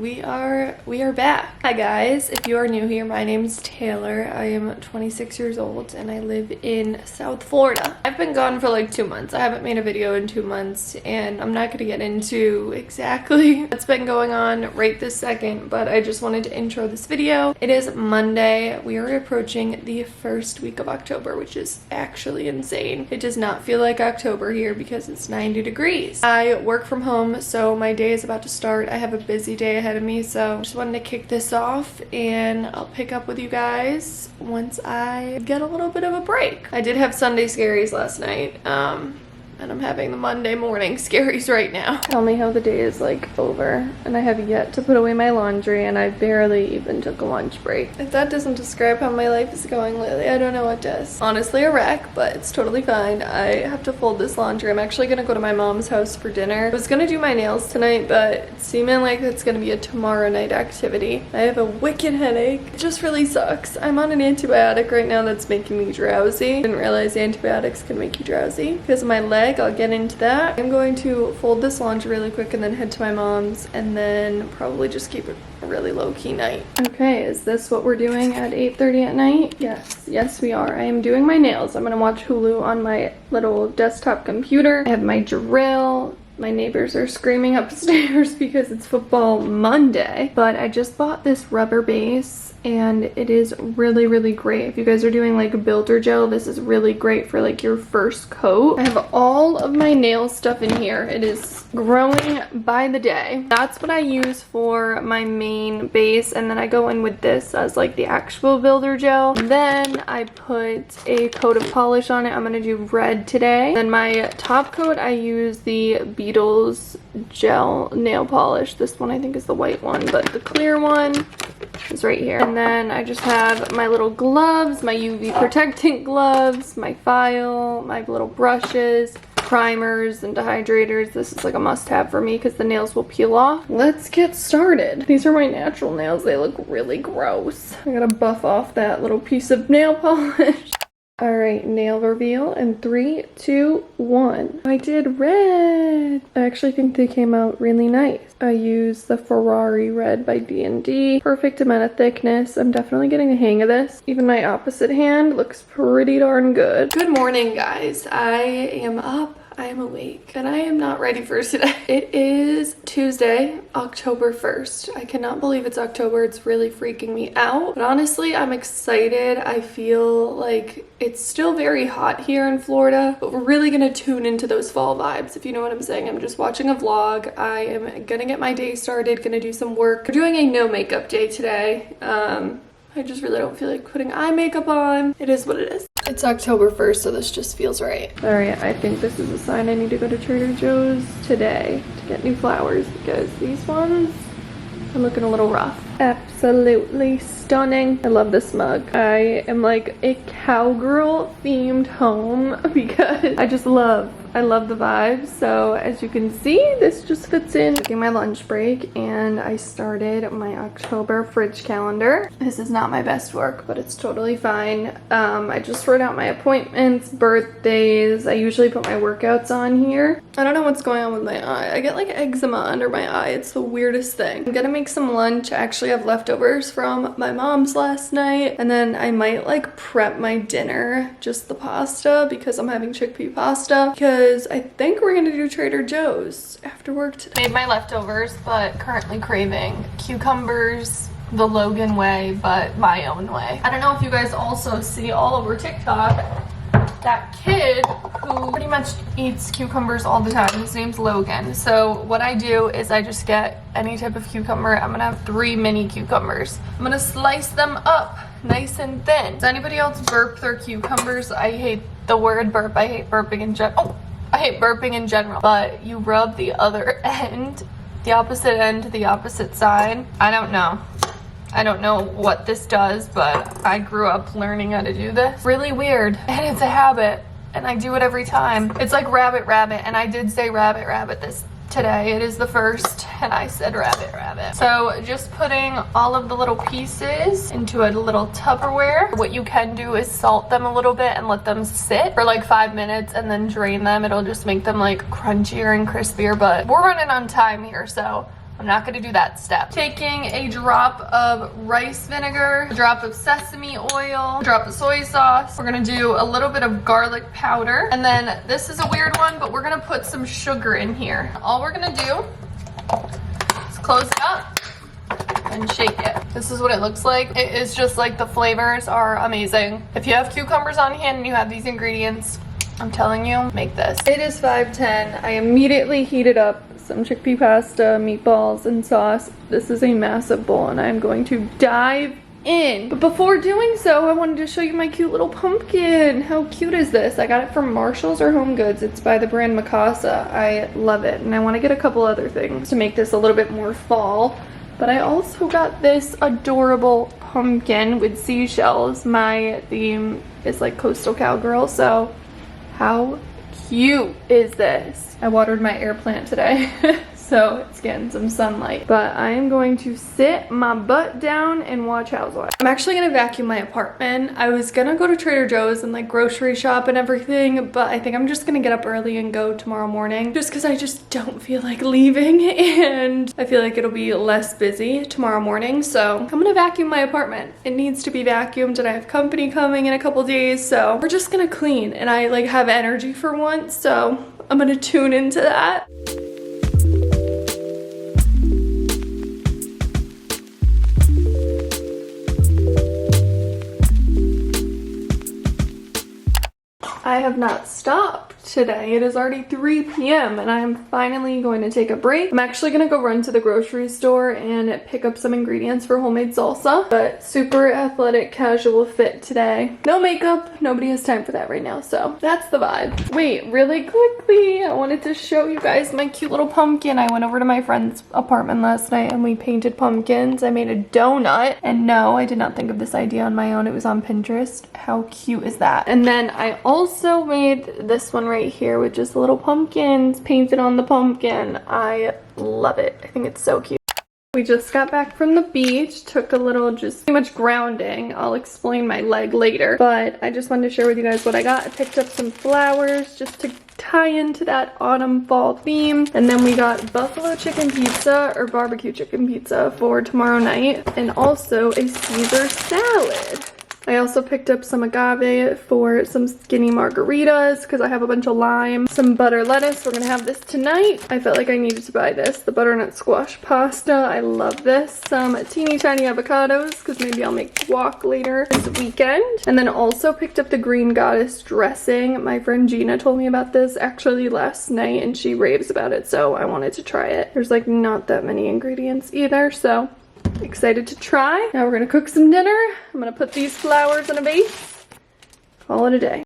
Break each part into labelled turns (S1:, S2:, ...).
S1: we are back. Hi guys, if you are new here, my name's Taylor. I am 26 years old and I live in South Florida. I've been gone for like 2 months. I haven't made a video in 2 months and I'm not gonna get into exactly what's been going on right this second, but I just wanted to intro this video. It is Monday. We are approaching the first week of October, which is actually insane. It does not feel like October here because it's 90 degrees. I work from home, so my day is about to start. I have a busy day ahead of me, so I just wanted to kick this off and I'll pick up with you guys once I get a little bit of a break. I did have Sunday scaries last night, and I'm having the Monday morning scaries right now. Tell me how the day is like over, and I have yet to put away my laundry and I barely even took a lunch break. If that doesn't describe how my life is going lately, I don't know what does. Honestly a wreck, but it's totally fine. I have to fold this laundry. I'm actually gonna go to my mom's house for dinner. I was gonna do my nails tonight, but it's seeming like it's gonna be a tomorrow night activity. I have a wicked headache. It just really sucks. I'm on an antibiotic right now that's making me drowsy. Didn't realize antibiotics can make you drowsy because of my leg. I'll get into that. I'm going to fold this laundry really quick and then head to my mom's and then probably just keep it a really low-key night. Okay, is this what we're doing at 8:30 at night? Yes we are. I am doing my nails. I'm gonna watch Hulu on my little desktop computer. I have my drill. My neighbors are screaming upstairs because it's football Monday, but I just bought this rubber base and it is really great. If you guys are doing like a builder gel, this is really great for like your first coat. I have all of my nail stuff in here. It is growing by the day. That's what I use for my main base, and then I go in with this as like the actual builder gel. Then I put a coat of polish on it. I'm gonna do red today. Then my top coat, I use the Beetles gel nail polish. This one I think is the white one, but the clear one is right here. And then I just have my little gloves, my UV protectant gloves, my file, my little brushes, primers and dehydrators. This is like a must-have for me because the nails will peel off. Let's get started. These are my natural nails. They look really gross. I gotta buff off that little piece of nail polish. All right, nail reveal in 3, 2, 1. I did red. I actually think they came out really nice. I used the Ferrari red by D&D. Perfect amount of thickness. I'm definitely getting the hang of this. Even my opposite hand looks pretty darn good. Good morning, guys. I am up. I am awake and I am not ready for today. It is Tuesday, October 1st. I cannot believe it's October. It's really freaking me out. But honestly, I'm excited. I feel like it's still very hot here in Florida, but we're really gonna tune into those fall vibes, if you know what I'm saying. I'm just watching a vlog. I am gonna get my day started, gonna do some work. We're doing a no makeup day today. I just really don't feel like putting eye makeup on. It is what it is. It's October 1st, so this just feels right. All right, I think this is a sign I need to go to Trader Joe's today to get new flowers because these ones are looking a little rough. Absolutely stunning. I love this mug. I am like a cowgirl themed home because I love the vibes. So as you can see, this just fits in. Taking my lunch break and I started my October fridge calendar. This is not my best work, but it's totally fine. I just wrote out my appointments, birthdays. I usually put my workouts on here. I don't know what's going on with my eye. I get like eczema under my eye. It's the weirdest thing. I'm gonna make some lunch. I actually have leftovers from my mom's last night, and then I might like prep my dinner, just the pasta, because I'm having chickpea pasta, because I think we're gonna do Trader Joe's after work today. Made my leftovers, but currently craving cucumbers the Logan way, but my own way. I don't know if you guys also see all over TikTok that kid who pretty much eats cucumbers all the time. His name's Logan. So what I do is I just get any type of cucumber. I'm gonna have 3 mini cucumbers. I'm gonna slice them up nice and thin. Does anybody else burp their cucumbers? I hate the word burp. I hate burping in general. I hate burping in general. But you rub the other end, the opposite end to the opposite side. I don't know. I don't know what this does, but I grew up learning how to do this. Really weird, and it's a habit, and I do it every time. It's like rabbit, rabbit, and I did say rabbit, rabbit this today. It is the first, and I said rabbit, rabbit. So just putting all of the little pieces into a little Tupperware. What you can do is salt them a little bit and let them sit for like 5 minutes and then drain them. It'll just make them like crunchier and crispier, but we're running on time here, so I'm not gonna do that step. Taking a drop of rice vinegar, a drop of sesame oil, a drop of soy sauce. We're gonna do a little bit of garlic powder. And then this is a weird one, but we're gonna put some sugar in here. All we're gonna do is close it up and shake it. This is what it looks like. It is just like the flavors are amazing. If you have cucumbers on hand and you have these ingredients, I'm telling you, make this. It is 5:10. I immediately heated up some chickpea pasta, meatballs, and sauce. This is a massive bowl and I'm going to dive in. But before doing so, I wanted to show you my cute little pumpkin. How cute is this? I got it from Marshall's or Home Goods. It's by the brand Mikasa. I love it. And I want to get a couple other things to make this a little bit more fall. But I also got this adorable pumpkin with seashells. My theme is like coastal cowgirl, so how cute is this? I watered my air plant today. So it's getting some sunlight. But I am going to sit my butt down and watch Housewives. I'm actually gonna vacuum my apartment. I was gonna go to Trader Joe's and like grocery shop and everything, but I think I'm just gonna get up early and go tomorrow morning just because I just don't feel like leaving and I feel like it'll be less busy tomorrow morning. So I'm gonna vacuum my apartment. It needs to be vacuumed and I have company coming in a couple days, so we're just gonna clean and I like have energy for once, so I'm gonna tune into that. I have not stopped today. It is already 3 p.m. and I am finally going to take a break. I'm actually gonna go run to the grocery store and pick up some ingredients for homemade salsa, but super athletic casual fit today. No makeup, nobody has time for that right now, so that's the vibe. Wait, really quickly, I wanted to show you guys my cute little pumpkin. I went over to my friend's apartment last night and we painted pumpkins. I made a donut, and no, I did not think of this idea on my own. It was on Pinterest. How cute is that? And then I also made this one right here with just little pumpkins painted on the pumpkin. I love it. I think it's so cute. We just got back from the beach, took a little just pretty much grounding. I'll explain my leg later, but I just wanted to share with you guys what I got. I picked up some flowers just to tie into that autumn fall theme, and then we got buffalo chicken pizza or barbecue chicken pizza for tomorrow night, and also a Caesar salad. I also picked up some agave for some skinny margaritas because I have a bunch of lime. Some butter lettuce. We're going to have this tonight. I felt like I needed to buy this. The butternut squash pasta. I love this. Some teeny tiny avocados because maybe I'll make guac later this weekend. And then also picked up the Green Goddess dressing. My friend Gina told me about this actually last night and she raves about it, so I wanted to try it. There's like not that many ingredients either, so excited to try. Now we're gonna cook some dinner. I'm gonna put these flowers in a vase. Call it a day.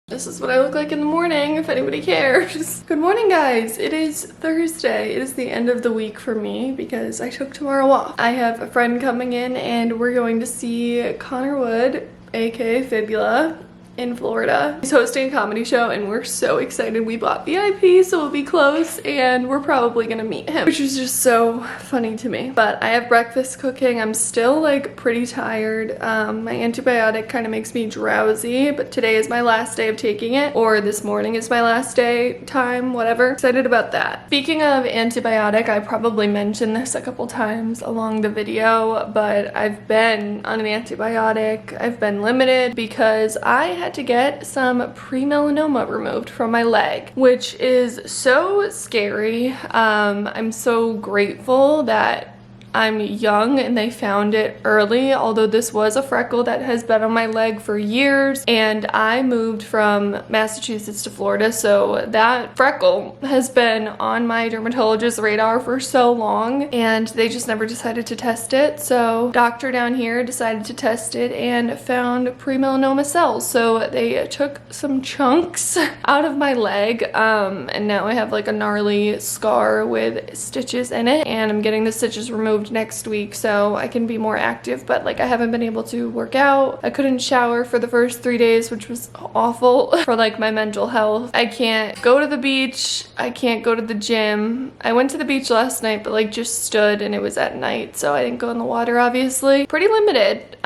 S1: This is what I look like in the morning, if anybody cares. Good morning, guys. It is Thursday. It is the end of the week for me because I took tomorrow off. I have a friend coming in and we're going to see Connor Wood, aka Fibula, in Florida. He's hosting a comedy show and we're so excited. We bought VIP, so we'll be close and we're probably gonna meet him, which is just so funny to me. But I have breakfast cooking. I'm still like pretty tired. My antibiotic kind of makes me drowsy, but today is my last day of taking it, or this morning is my last day time, whatever. Excited about that. Speaking of antibiotic, I probably mentioned this a couple times along the video, but I've been on an antibiotic. I've been limited because I had to get some pre-melanoma removed from my leg, which is so scary. I'm so grateful that I'm young and they found it early, although this was a freckle that has been on my leg for years, and I moved from Massachusetts to Florida, so that freckle has been on my dermatologist's radar for so long and they just never decided to test it. So doctor down here decided to test it and found pre-melanoma cells, so they took some chunks out of my leg, and now I have like a gnarly scar with stitches in it, and I'm getting the stitches removed removed next week so I can be more active, but like I haven't been able to work out. I couldn't shower for the first 3 days, which was awful for like my mental health. I can't go to the beach. I can't go to the gym. I went to the beach last night, but like just stood, and it was at night, so I didn't go in the water, obviously. Pretty limited.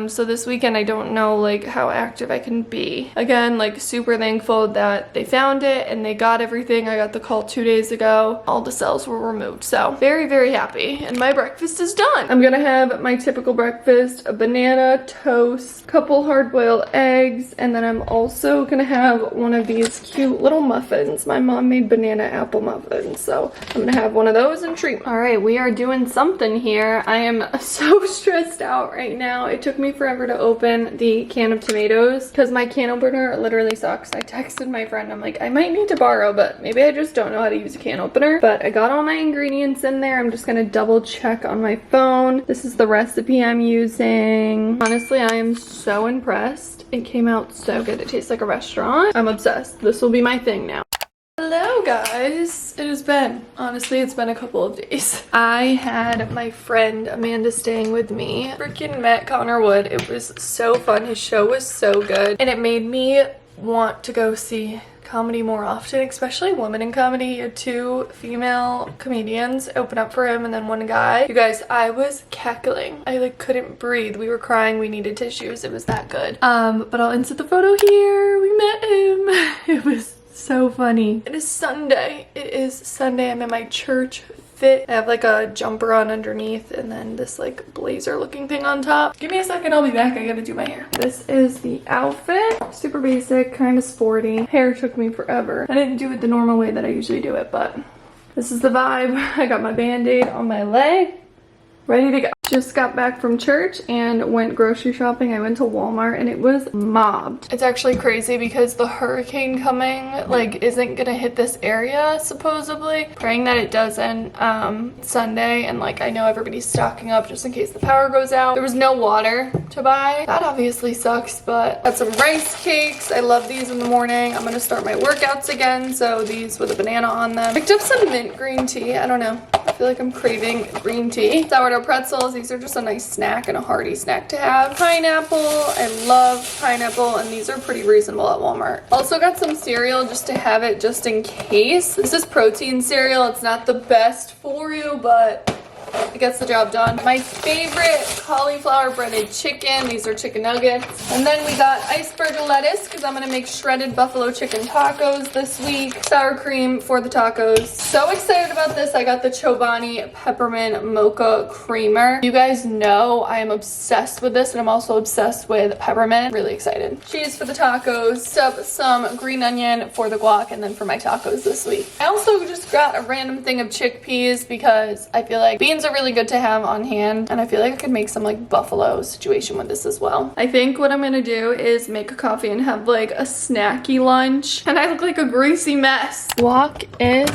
S1: So this weekend I don't know like how active I can be. Again, like super thankful that they found it and they got everything. I got the call 2 days ago. All the cells were removed, so very, very happy. And my breakfast is done. I'm gonna have my typical breakfast: a banana, toast, couple hard-boiled eggs, and then I'm also gonna have one of these cute little muffins. My mom made banana apple muffins, so I'm gonna have one of those and treat. All right, we are doing something here. I am so stressed out right now. It took me forever to open the can of tomatoes because my can opener literally sucks. I texted my friend, I'm like, I might need to borrow, but maybe I just don't know how to use a can opener. But I got all my ingredients in there. I'm just gonna double check on my phone. This is the recipe I'm using. Honestly, I am so impressed. It came out so good. It tastes like a restaurant. I'm obsessed. This will be my thing now. Hello guys, it has been, honestly it's been a couple of days. I had my friend Amanda staying with me. Freaking met Connor Wood. It was so fun. His show was so good and it made me want to go see comedy more often, especially women in comedy. He had 2 female comedians open up for him and then 1 guy. You guys, I was cackling. I like couldn't breathe. We were crying. We needed tissues. It was that good. But I'll insert the photo here. We met him. It was so funny. It is Sunday. It is Sunday. I'm in my church fit. I have like a jumper on underneath and then this like blazer looking thing on top. Give me a second, I'll be back. I gotta do my hair. This is the outfit. Super basic, kind of sporty. Hair took me forever. I didn't do it the normal way that I usually do it, but this is the vibe. I got my band-aid on my leg. Ready to go. Just got back from church and went grocery shopping. I went to Walmart and it was mobbed. It's actually crazy because the hurricane coming like isn't gonna hit this area supposedly. Praying that it doesn't Sunday, and like I know everybody's stocking up just in case the power goes out. There was no water to buy. That obviously sucks, but got some rice cakes. I love these in the morning. I'm gonna start my workouts again, so these with a banana on them. Picked up some mint green tea. I don't know. I feel like I'm craving green tea. Sourdough pretzels. These are just a nice snack and a hearty snack to have. Pineapple. I love pineapple, and these are pretty reasonable at Walmart. Also got some cereal just to have it just in case. This is protein cereal. It's not the best for you, but it gets the job done. My favorite cauliflower breaded chicken. These are chicken nuggets. And then we got iceberg lettuce because I'm going to make shredded buffalo chicken tacos this week. Sour cream for the tacos. So excited about this. I got the Chobani peppermint mocha creamer. You guys know I am obsessed with this, and I'm also obsessed with peppermint. Really excited. Cheese for the tacos. Some green onion for the guac, and then for my tacos this week. I also just got a random thing of chickpeas because I feel like beans are really good to have on hand, and I feel like I could make some like buffalo situation with this as well. I think what I'm gonna do is make a coffee and have like a snacky lunch, and I look like a greasy mess. Guac is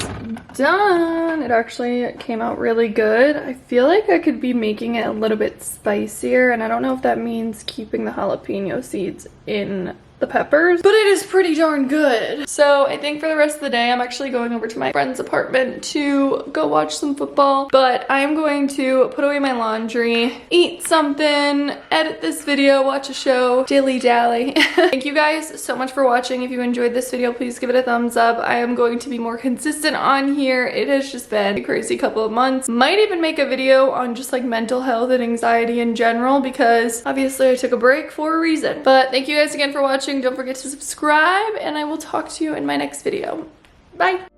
S1: done. It actually came out really good. I feel like I could be making it a little bit spicier, and I don't know if that means keeping the jalapeno seeds in the peppers, but it is pretty darn good. So I think for the rest of the day, I'm actually going over to my friend's apartment to go watch some football, but I'm going to put away my laundry, eat something, edit this video, watch a show, dilly-dally. Thank you guys so much for watching. If you enjoyed this video, please give it a thumbs up. I am going to be more consistent on here. It has just been a crazy couple of months. Might even make a video on just like mental health and anxiety in general, because obviously I took a break for a reason. But thank you guys again for watching. Don't forget to subscribe, and I will talk to you in my next video. Bye!